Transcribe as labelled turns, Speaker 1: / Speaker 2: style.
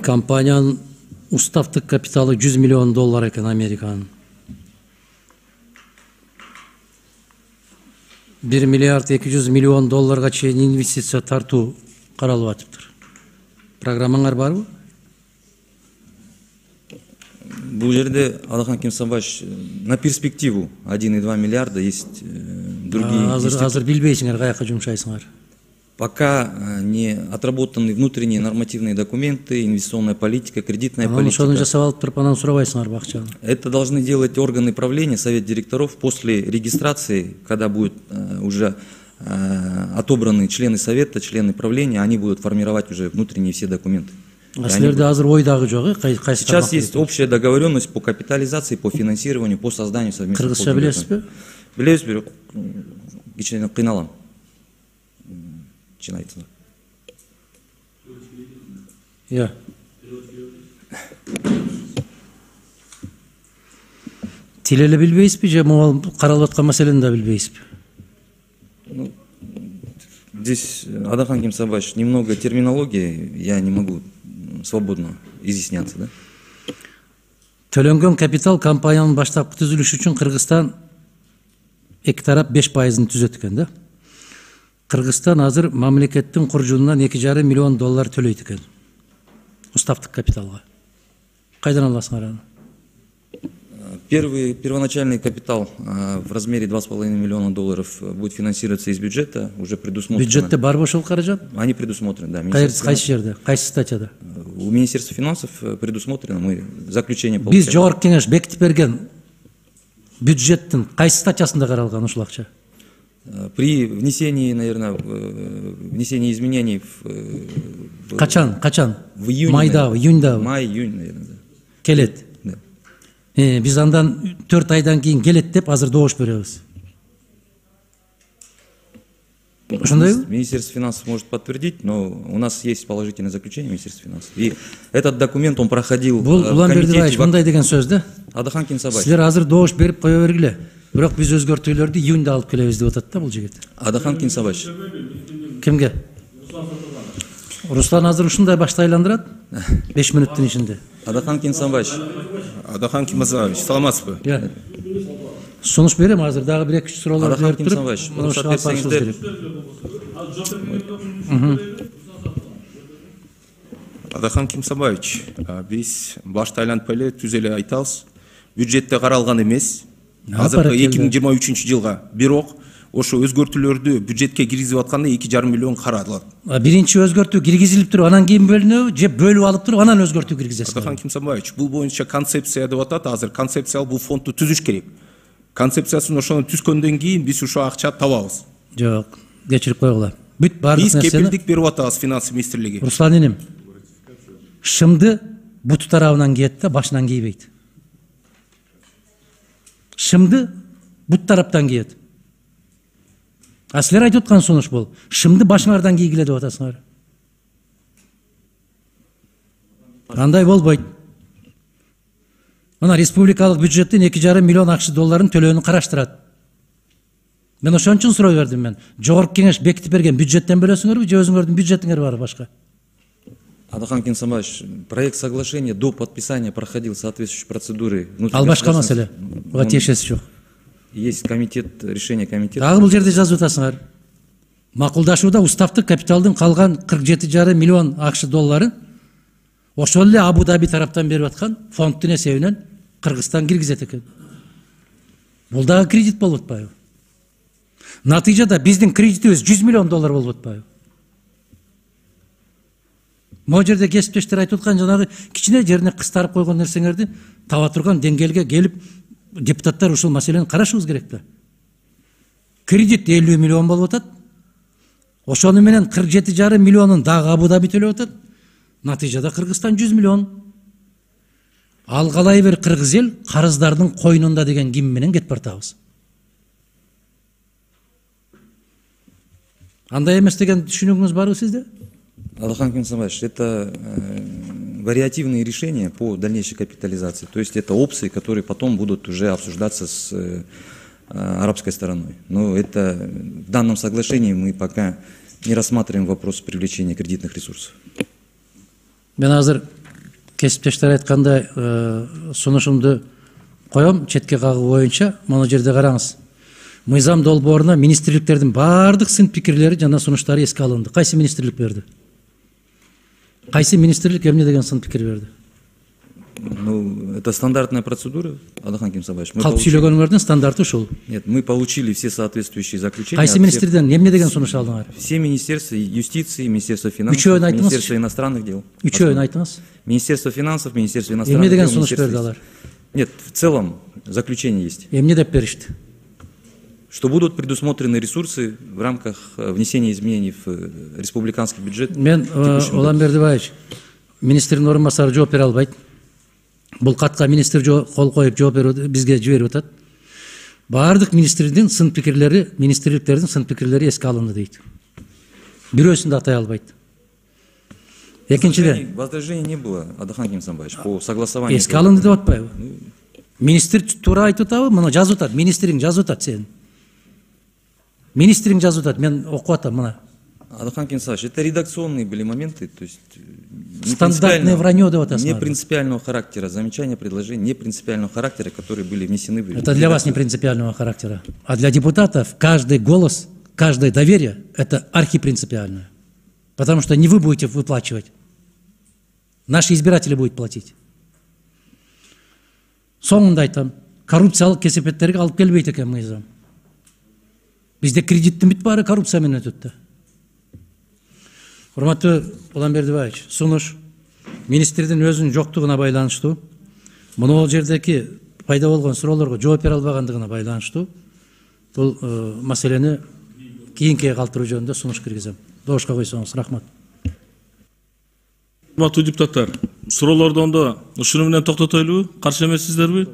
Speaker 1: Компаниянын уставтык капиталы 100 миллион доллар экен Американын. 1 миллиард 200 миллион долларга чейин инвестиция тартуу каралып атыптыр. Программаңар барбы?
Speaker 2: Бул жерде Алахан Кимсанбаевич на перспективу 1,2 миллиарда есть другие.
Speaker 1: Азыр билбейсиңер каяка жумшайсыңар.
Speaker 2: Пока не отработаны внутренние нормативные документы, инвестиционная политика, кредитная политика.
Speaker 1: Ошону жасап алып туруп анан сурабайсыңар бакчаны.
Speaker 2: Это должны делать органы правления, совет директоров после регистрации, когда будут уже отобраны члены совета, члены правления, они будут формировать уже внутренние все документы. Сейчас есть общая договоренность по капитализации, по финансированию, по созданию совместных.
Speaker 1: Кыргызча билесизби?
Speaker 2: Билебиз, бирок кичине кыйналам. Начинается.
Speaker 1: Я. Тилели билбейсизби же могул каралып аткан маселени да билбейсизби?
Speaker 2: Здесь, Алахан Кимсанбаевич, немного терминологии, я не могу свободно изъясняться, да?
Speaker 1: Төлөнгөн капитал компаниянын баштапкы түзүлүшү үчүн Кыргызстан эки тарап 5%-ын түзөт экен да. Кыргызстан азыр мамлекеттин куржунунан 2,5 миллион доллар төлөйт экен. Уставтык капиталга. Кайдан аласыңар аны?
Speaker 2: Первоначальный капитал в размере 2,5 миллиона долларов будет финансироваться из бюджета, уже предусмотрено.
Speaker 1: Бюджетте бар ошол каражат?
Speaker 2: Они предусмотрены, да.
Speaker 1: Кайсы жерде? Кайсы статьяда?
Speaker 2: У Министерства финансов предусмотрено, мы заключение получаем.
Speaker 1: Биз жогорку кеңеш бекитип берген бюджеттин кайсы статьясында каралган ушул акча?
Speaker 2: При внесении, наверное, внесении изменений в...
Speaker 1: Качан?
Speaker 2: В июне.
Speaker 1: Майдабы, июньдабы?
Speaker 2: Май, июнь, наверное, да.
Speaker 1: Келет?
Speaker 2: Да.
Speaker 1: Биз андан 4 айдан кийин келет деп азыр добуш беребиз. Ошондойбу?
Speaker 2: Министерство финансов может подтвердить, но у нас есть положительное заключение Министерства финансов. И этот документ, он проходил в комитете...
Speaker 1: Мындай деген сөз да?
Speaker 2: Алахан Кимсанбаевич.
Speaker 1: Силер азыр добуш берип кое бергиле. Бирок биз өзгөртүүлөрдү июньда алып келебиз деп атат да бул жигит.
Speaker 2: Алахан Кимсанбаевич.
Speaker 1: Кимге? Руслан азыр ушундай башты айландырат? 5 мүнөттүн ичинде.
Speaker 2: Алахан Кимсанбаевич.
Speaker 3: Алахан Кимсанбаевич, саламатсызбы?
Speaker 1: Сунуш берем, азыр дагы 1-2 суроолор
Speaker 2: берип туруп. Алахан Кимсанбаевич, уруксат берсеңиздер.
Speaker 3: Алахан Кимсанбаевич, биз башты айлантып эле түз эле айтабыз. Бюджетте каралган эмес. Азыркы 2023 жылга бирок ошо өзгөртүүлөрдү бюджетке киргизип атканда 2,5 миллион каралат.
Speaker 1: Биринчи өзгөртүү киргизилип туруп, анан кийин бөлүнөбү же бөлүп алып туруп, анан өзгөртүү киргизесиз?
Speaker 3: Алахан Кимсанбаевич, бул боюнча концепция деп атат. Азыр концепциялык бул фондду түзүш керек. Концепциясын ошону түзгөндөн кийин биз ушо акча табабыз.
Speaker 1: Жок, кечирип койгула. Бүт баардык
Speaker 3: нерсени биз кепилдик берип атабыз финансы министрлиги.
Speaker 1: Руслан иним, шымды буту тарабынан кийет да, башынан кийбейт. Шымды бут тараптан кийет. А силер айтып аткан сунуш бул. Шымды башыңардан кийгиле деп атасыңар. Андай болбойт. Мына республикалык бюджеттен 2,5 миллион акш долларын төлөөнү караштырат. Мен ошон үчүн суроо бердим мен. Жогорку кеңеш бекитип берген бюджеттен бөлөсүңөрбү же өзүңөрдүн бюджетиңер бар башка?
Speaker 2: Алахан Кимсанбаевич, проект соглашения до подписания проходил соответствующие процедуры.
Speaker 1: Ал башка маселе. Буга тиешеси жок.
Speaker 2: Есть комитет, решение комитета.
Speaker 1: Дагы бул жерде жазып атасыңар. Макулдашууда уставтык капиталдын калган 47,5 миллион акш долларын ошол эле Абу-Даби тараптан берип аткан фонддун эсебинен Кыргызстан киргизет экен. Бул дагы кредит болуп атпайбы? Натыйжада биздин кредитибиз 100 миллион доллар болуп атпайбы? Могу жерде кесиптештер айтып аткан жанагы кичине жерине кыстарып койгон нерсеңерди таба турган деңгээлге келип депутаттар ушул маселени карашыбыз керек да. Кредит 50 миллион болуп атат. Ошону менен 47,5 миллионун дагы Абу-Даби төлөп атат. Натыйжада Кыргызстан 100 миллион. Ал калай бир кыргыз эл карыздардын койнунда деген ким менен кетип бартабыз. Андай эмес деген түшүнүгүңүз барбы сизде?
Speaker 2: Алахан Кимсанбаевич, это вариативные решения по дальнейшей капитализации. То есть это опции, которые потом будут уже обсуждаться с арабской стороной. Но это в данном соглашении мы пока не рассматриваем вопрос привлечения кредитных ресурсов.
Speaker 1: Мен азыр Кесиптештер айткандай сунушумду коем четке кагуу боюнча. Мына жерде караңыз. Мыйзам долбооруна министрликтердин баардык сын пикирлери жана сунуштары эске алынды. Кайсы министрлик берди? Кайсы министрлик эмне деген сын пикир берди?
Speaker 2: Ну, это стандартная процедура, Адахан Кимсабаевич.
Speaker 1: Калп сүйлөгөнүңөрдүн стандарты ушул.
Speaker 2: Нет, мы получили все соответствующие заключения.
Speaker 1: Кайсы министрден эмне деген сунуш алдыңар?
Speaker 2: Все министерства юстиции, Министерство финансов,
Speaker 1: Үчөөүн айтыңыз.
Speaker 2: Министерство иностранных дел.
Speaker 1: Үчөөүн айтыңыз.
Speaker 2: Министерство финансов, Министерство
Speaker 1: Эмне
Speaker 2: иностранных
Speaker 1: деген
Speaker 2: дел.
Speaker 1: сунуш
Speaker 2: Министерство-
Speaker 1: берди алар?
Speaker 2: Нет, в целом заключение есть,
Speaker 1: Эмне деп беришти?
Speaker 2: что будут предусмотрены ресурсы в рамках внесения изменений в республиканский бюджет.
Speaker 1: Мен
Speaker 2: в текущем году.
Speaker 1: Улан Бердибаевич, министрдин орун басары жооп бере албайт. Бул катка министр кол коюп жооп берип бизге жиберип атат. Баардык министрдин сын пикирлери, министрликтердин сын пикирлери эске алынды дейт. Бирөөсүн да атай албайт. Экинчиден,
Speaker 2: Возражений не было, Адахан Кимсамбаевич, по согласованию.
Speaker 1: эске алынды деп атпайбы? Министр туура айтып атабы? Мына жазып атат, министриң жазып атат сен. Министриң жазып атат, мен окуп атам мына.
Speaker 2: Адахан Кимсамбаевич, это редакционные были моменты, то есть не
Speaker 1: Стандартное
Speaker 2: принципиального-
Speaker 1: вранье, да, вот
Speaker 2: не
Speaker 1: основное.
Speaker 2: принципиального характера, замечания, предложения, не принципиального характера, которые были внесены в
Speaker 1: Это для вас не принципиального характера. А для депутатов каждый голос, каждое доверие – это архипринципиальное. Потому что не вы будете выплачивать. Наши избиратели будут платить. Соңында айтам, коррупциялык кесепеттерге алып келбейт экен мыйзам. Бизде кредиттин бүт баары коррупция менен өтөт да. Урматтуу Улан Бердибаевич, сунуш министрдин өзүнүн жоктугуна байланыштуу, мына жердеки пайда болгон суроолорго жооп бере албагандыгына байланыштуу бул маселени кийинкиге калтыруу жөнүндө сунуш киргизем. Добушка койсоңуз, рахмат.
Speaker 4: Урматтуу депутаттар, суроолорду ондо ушуну менен токтотойлубу? Каршы эмессиздерби?